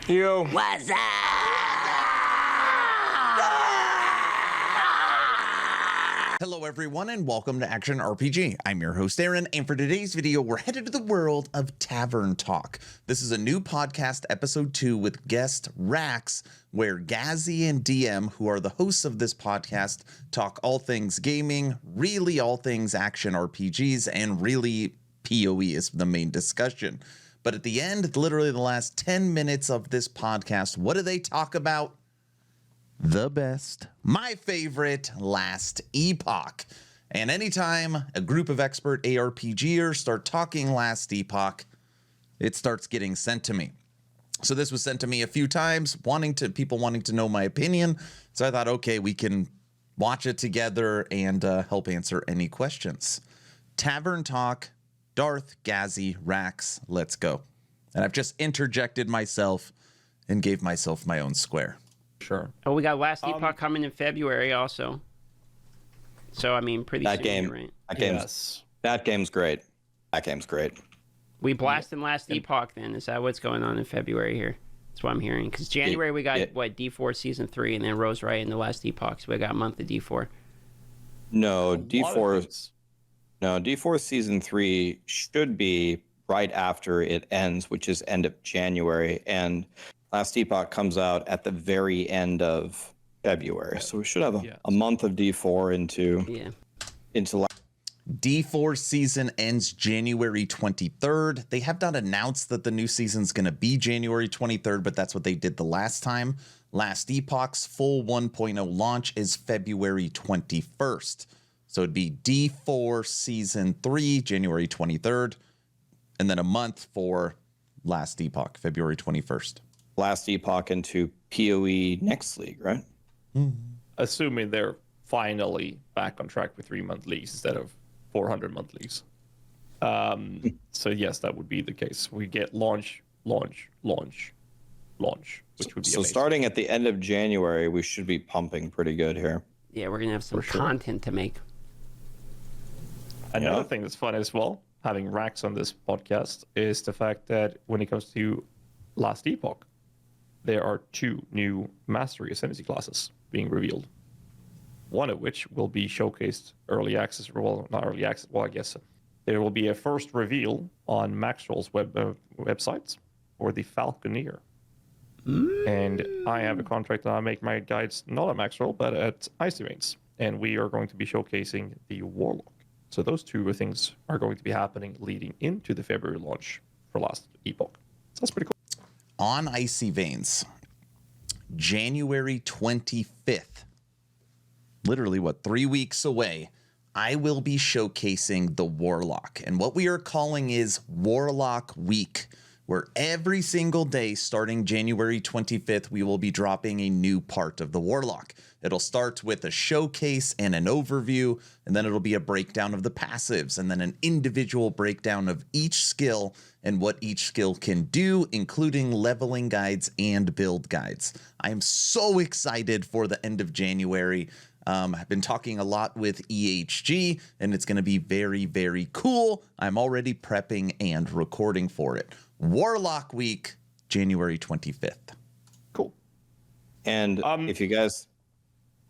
Yo. What's up? Hello everyone and welcome to Action RPG. I'm your host Aaron, and for today's video we're headed to the world of Tavern Talk. This is a new podcast, episode 2, with guest Rax, where Gazzy and DM, who are the hosts of this podcast, talk all things gaming, really all things action RPGs, and really PoE is the main discussion. But at the end, literally the last 10 minutes of this podcast, what do they talk about? The best, my favorite, Last Epoch. And anytime a group of expert ARPGers start talking Last Epoch, it starts getting sent to me. So this was sent to me a few times, people wanting to know my opinion. So I thought, okay, we can watch it together and help answer any questions. Tavern Talk, Darth, Gazzy, Rax, let's go. And I've just interjected myself and gave myself my own square. Sure. Oh, we got Last Epoch coming in February also. So, I mean, pretty that soon, game, right? That game's great. That game's great. We blasting Last Epoch then. Is that what's going on in February here? That's what I'm hearing. Because January we got, D4 Season 3 and then rose right into Last Epoch. So we got a month of D4. No, D4 Season 3 should be right after it ends, which is end of January. And Last Epoch comes out at the very end of February. So we should have a month of D4 into D4 season ends January 23rd. They have not announced that the new season's going to be January 23rd, but that's what they did the last time. Last Epoch's full 1.0 launch is February 21st. So it'd be D4 season 3, January 23rd, and then a month for Last Epoch, February 21st. Last Epoch into PoE next league, right? Assuming they're finally back on track with 3-month leagues instead of 400 month leagues. So yes, that would be the case. We get launch, which would be so amazing. starting at the end of January, we should be pumping pretty good here. Yeah, we're going to have some content to make. Another thing that's fun as well, having Rax on this podcast, is the fact that when it comes to Last Epoch, there are 2 new Mastery Ascendancy classes being revealed. One of which will be showcased early access, well, not early access, well, I guess there will be a first reveal on Maxwell's websites for the Falconeer. And I have a contract and I make my guides not at Maxwell, but at Icy Veins. And we are going to be showcasing the Warlock. So those 2 things are going to be happening leading into the February launch for Last Epoch. So that's pretty cool. On Icy Veins, January 25th, literally 3 weeks away, I will be showcasing the Warlock. And what we are calling is Warlock Week, where every single day starting January 25th, we will be dropping a new part of the Warlock. It'll start with a showcase and an overview, and then it'll be a breakdown of the passives, and then an individual breakdown of each skill and what each skill can do, including leveling guides and build guides. I am so excited for the end of January. I've been talking a lot with EHG, and it's going to be very, very cool. I'm already prepping and recording for it. Warlock Week, January 25th. Cool. And if you guys...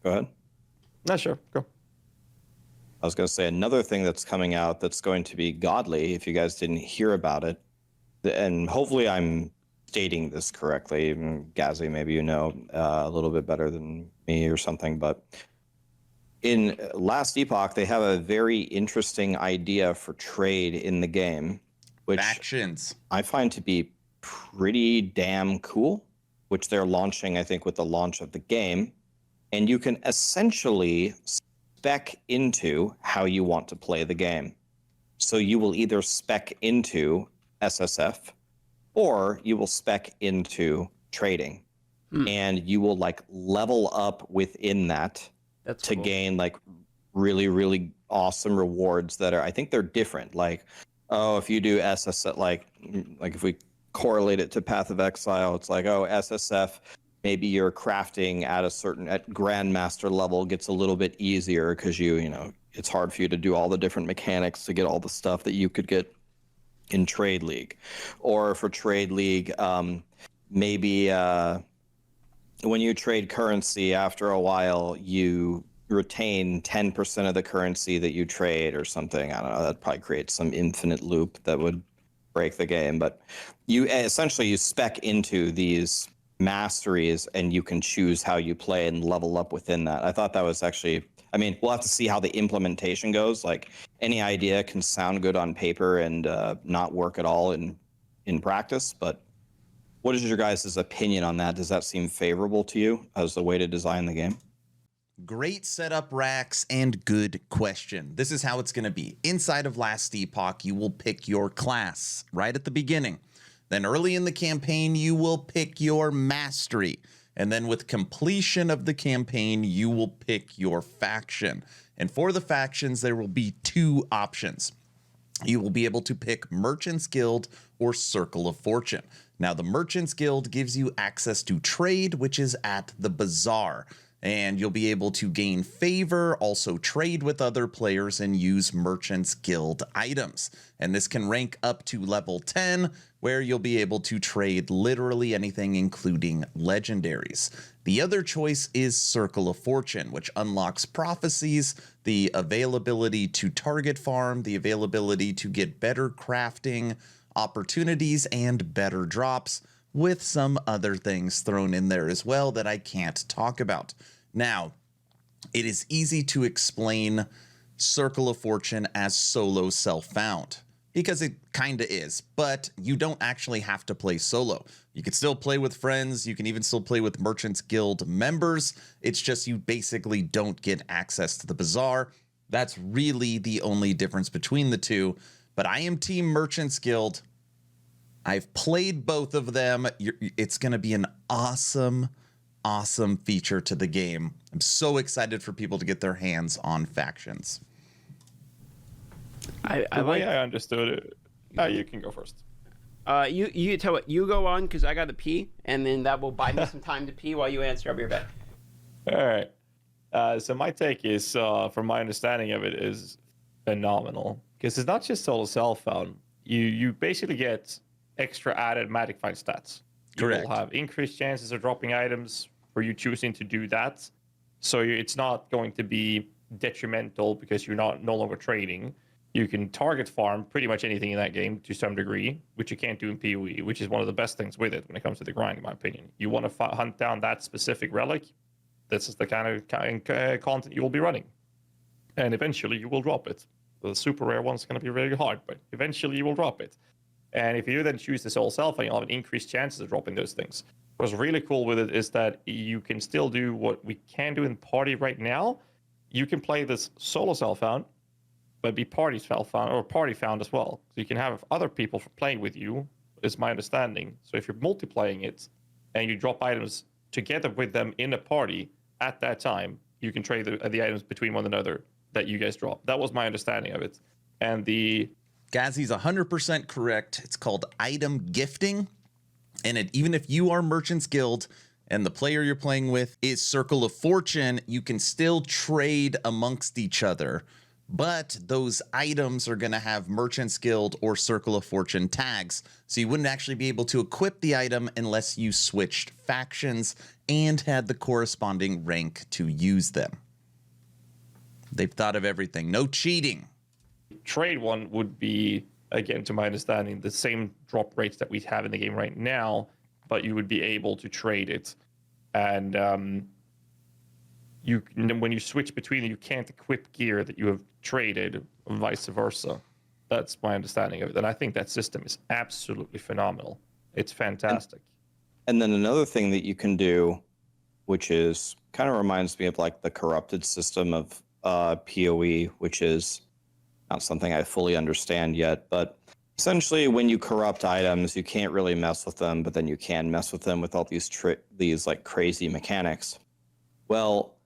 Go ahead. No, sure. Go. I was going to say another thing that's coming out that's going to be godly, if you guys didn't hear about it, and hopefully I'm stating this correctly. Gazzy, maybe you know a little bit better than me or something, but in Last Epoch, they have a very interesting idea for trade in the game, which Factions. I find to be pretty damn cool, which they're launching, I think, with the launch of the game. And you can essentially spec into how you want to play the game. So you will either spec into SSF or you will spec into trading. And you will level up within that to gain really, really awesome rewards that are, I think they're different. If you do SSF, if we correlate it to Path of Exile, it's SSF, maybe your crafting at Grandmaster level gets a little bit easier because it's hard for you to do all the different mechanics to get all the stuff that you could get in Trade League. Or for Trade League, maybe when you trade currency, after a while, you retain 10% of the currency that you trade or something. I don't know. That probably creates some infinite loop that would break the game. But you essentially you spec into these masteries and you can choose how you play and level up within that. I thought that was actually, I mean, we'll have to see how the implementation goes. Like any idea can sound good on paper and not work at all in practice. But what is your guys' opinion on that? Does that seem favorable to you as a way to design the game? Great setup, Rax, and good question. This is how it's going to be. Inside of Last Epoch, you will pick your class right at the beginning. Then early in the campaign, you will pick your mastery. And then with completion of the campaign, you will pick your faction. And for the factions, there will be two options. You will be able to pick Merchant's Guild or Circle of Fortune. Now, the Merchant's Guild gives you access to trade, which is at the bazaar. And you'll be able to gain favor, also trade with other players, and use Merchant's Guild items. And this can rank up to level 10, where you'll be able to trade literally anything, including legendaries. The other choice is Circle of Fortune, which unlocks prophecies, the availability to target farm, the availability to get better crafting opportunities, and better drops, with some other things thrown in there as well that I can't talk about. Now, it is easy to explain Circle of Fortune as solo self-found, because it kind of is, but you don't actually have to play solo. You can still play with friends, you can even still play with Merchants Guild members, it's just you basically don't get access to the bazaar. That's really the only difference between the two, but I am Team Merchants Guild. I've played both of them. It's going to be an awesome feature to the game. I'm so excited for people to get their hands on factions. The way I understood it, you can go first. You tell what you go on because I got to pee, and then that will buy me some time to pee while you answer. I'll be right back. All right. So my take is, from my understanding of it, is phenomenal because it's not just solo self-found. You basically get extra added magic find stats. Correct. You will have increased chances of dropping items for you choosing to do that. So it's not going to be detrimental because you're no longer trading. You can target farm pretty much anything in that game to some degree, which you can't do in PoE, which is one of the best things with it when it comes to the grind, in my opinion. You want to hunt down that specific relic. This is the kind of content you will be running. And eventually you will drop it. The super rare one's going to be really hard, but eventually you will drop it. And if you then choose the solo self-found, you'll have an increased chances of dropping those things. What's really cool with it is that you can still do what we can do in party right now. You can play this solo self-found, but be party self-found or party found as well. So you can have other people playing with you, is my understanding. So if you're multiplaying it and you drop items together with them in a party at that time, you can trade the items between one another that you guys drop. That was my understanding of it. And Gazzy's 100% correct. It's called item gifting. And even if you are Merchants Guild and the player you're playing with is Circle of Fortune, you can still trade amongst each other. But those items are going to have Merchants Guild or Circle of Fortune tags. So you wouldn't actually be able to equip the item unless you switched factions and had the corresponding rank to use them. They've thought of everything. No cheating. Trade one would be, again, to my understanding, the same drop rates that we have in the game right now, but you would be able to trade it. And when you switch between them, you can't equip gear that you have traded, or vice versa. That's my understanding of it. And I think that system is absolutely phenomenal. It's fantastic. And then another thing that you can do, which is kind of reminds me of like the corrupted system of PoE, which is not something I fully understand yet, but essentially when you corrupt items, you can't really mess with them, but then you can mess with them with all these like crazy mechanics. Well,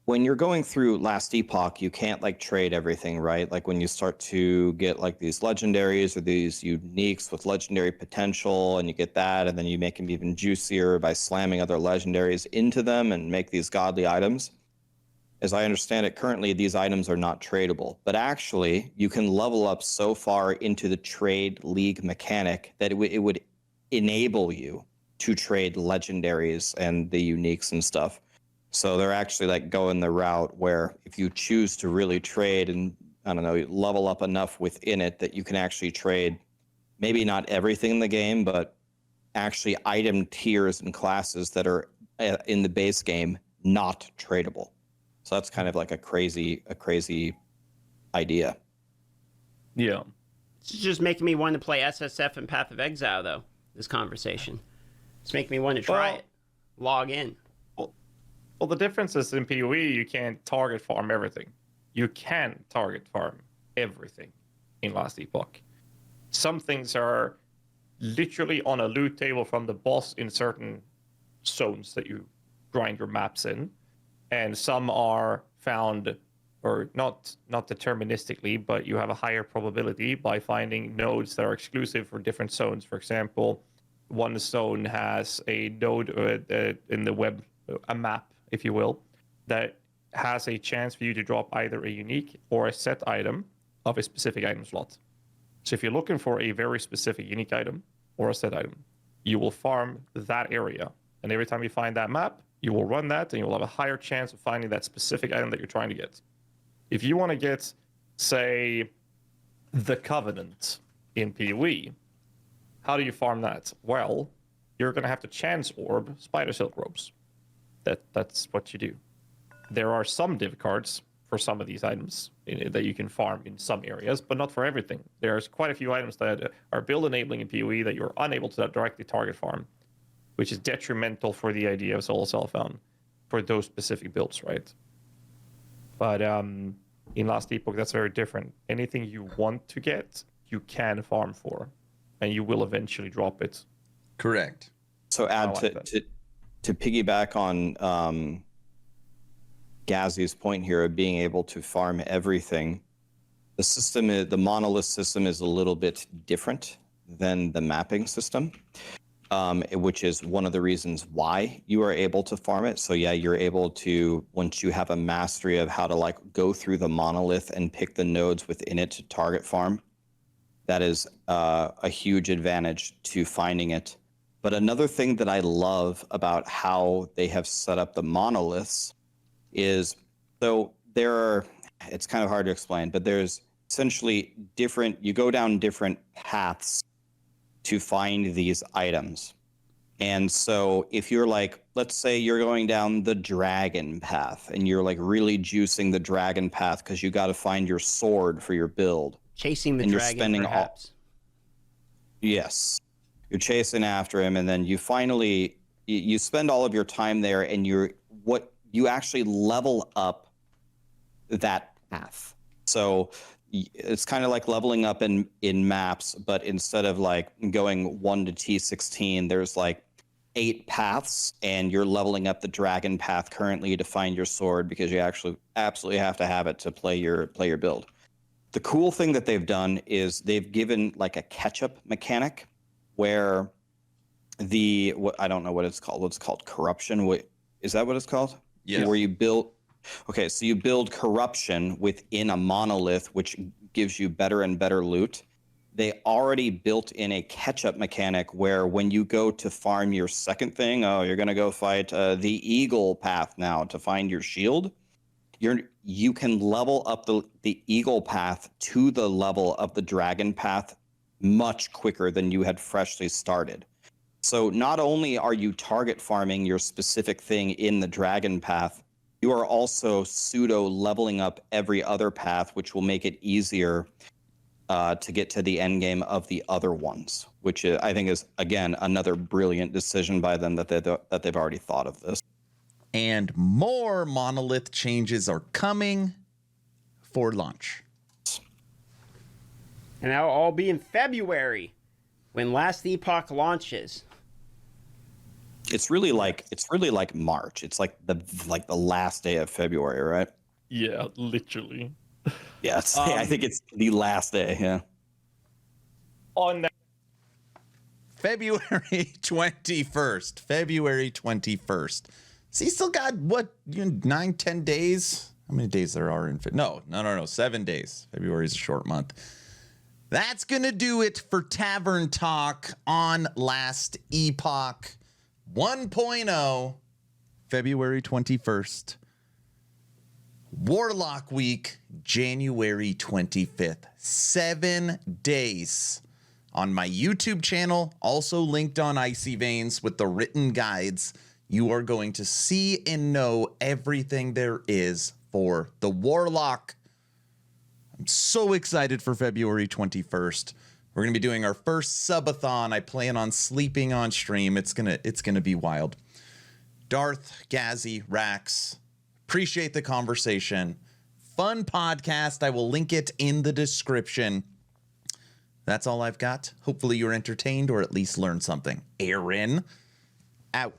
when you're going through Last Epoch, you can't like trade everything, right? Like when you start to get like these legendaries or these uniques with legendary potential, and you get that, and then you make them even juicier by slamming other legendaries into them and make these godly items. as I understand it, currently these items are not tradable. But actually, you can level up so far into the trade league mechanic that it would enable you to trade legendaries and the uniques and stuff. So they're actually like going the route where if you choose to really trade and, I don't know, level up enough within it that you can actually trade maybe not everything in the game, but actually item tiers and classes that are in the base game not tradable. So that's kind of like a crazy idea. Yeah. It's just making me want to play SSF and Path of Exile, though, this conversation. It's making me want to try it. Log in. Well, the difference is in PoE, you can't target farm everything. You can target farm everything in Last Epoch. Some things are literally on a loot table from the boss in certain zones that you grind your maps in. And some are found, or not deterministically, but you have a higher probability by finding nodes that are exclusive for different zones. For example, one zone has a node in the web, a map, if you will, that has a chance for you to drop either a unique or a set item of a specific item slot. So if you're looking for a very specific unique item or a set item, you will farm that area. And every time you find that map, you will run that and you will have a higher chance of finding that specific item that you're trying to get. If you want to get, say, the Covenant in PoE, how do you farm that? Well, you're going to have to chance orb Spider Silk Robes. That's what you do. There are some div cards for some of these items that you can farm in some areas, but not for everything. There's quite a few items that are build enabling in PoE that you're unable to directly target farm, which is detrimental for the idea of Soul Self-Found for those specific builds, right? But in Last Epoch, that's very different. Anything you want to get, you can farm for, and you will eventually drop it. Correct. So add to piggyback on Gazzy's point here of being able to farm everything, the monolith system is a little bit different than the mapping system, which is one of the reasons why you are able to farm it. So yeah, you're able to, once you have a mastery of how to like go through the monolith and pick the nodes within it to target farm, that is a huge advantage to finding it. But another thing that I love about how they have set up the monoliths is, so there are, it's kind of hard to explain, but there's essentially you go down different paths to find these items. And so if you're like, let's say you're going down the dragon path and you're like really juicing the dragon path because you got to find your sword for your build. Chasing the and dragon, you're spending perhaps. Yes. You're chasing after him, and then you finally you spend all of your time there, and you actually level up that path. So it's kind of like leveling up in maps, but instead of like going 1 to T16, there's like 8 paths, and you're leveling up the dragon path currently to find your sword because you actually absolutely have to have it to play your build. The cool thing that they've done is they've given like a catch-up mechanic where I don't know what it's called. What's called corruption? Is that what it's called? Yeah. Where you build. Okay, so you build corruption within a monolith, which gives you better and better loot. They already built in a catch-up mechanic where when you go to farm your second thing, you're going to go fight the eagle path now to find your shield. You can level up the eagle path to the level of the dragon path much quicker than you had freshly started. So not only are you target farming your specific thing in the dragon path, you are also pseudo leveling up every other path, which will make it easier to get to the end game of the other ones, which I think is, again, another brilliant decision by them that they've already thought of this. And more monolith changes are coming for launch. And that'll all be in February when Last Epoch launches. It's really like March. It's like the last day of February, right? Yeah, literally. Yeah, I think it's the last day. Yeah. On that, February 21st. February 21st. So you still got, what, 9, 10 days? How many days there are in... No, 7 days. February is a short month. That's going to do it for Tavern Talk on Last Epoch 1.0, February 21st. Warlock Week, January 25th. 7 days. On my YouTube channel, also linked on Icy Veins with the written guides, you are going to see and know everything there is for the Warlock. I'm so excited for February 21st. We're going to be doing our first subathon. I plan on sleeping on stream. It's going to be wild. Darth, Gazzy, Rax, appreciate the conversation. Fun podcast. I will link it in the description. That's all I've got. Hopefully you're entertained or at least learned something. Aaron, out.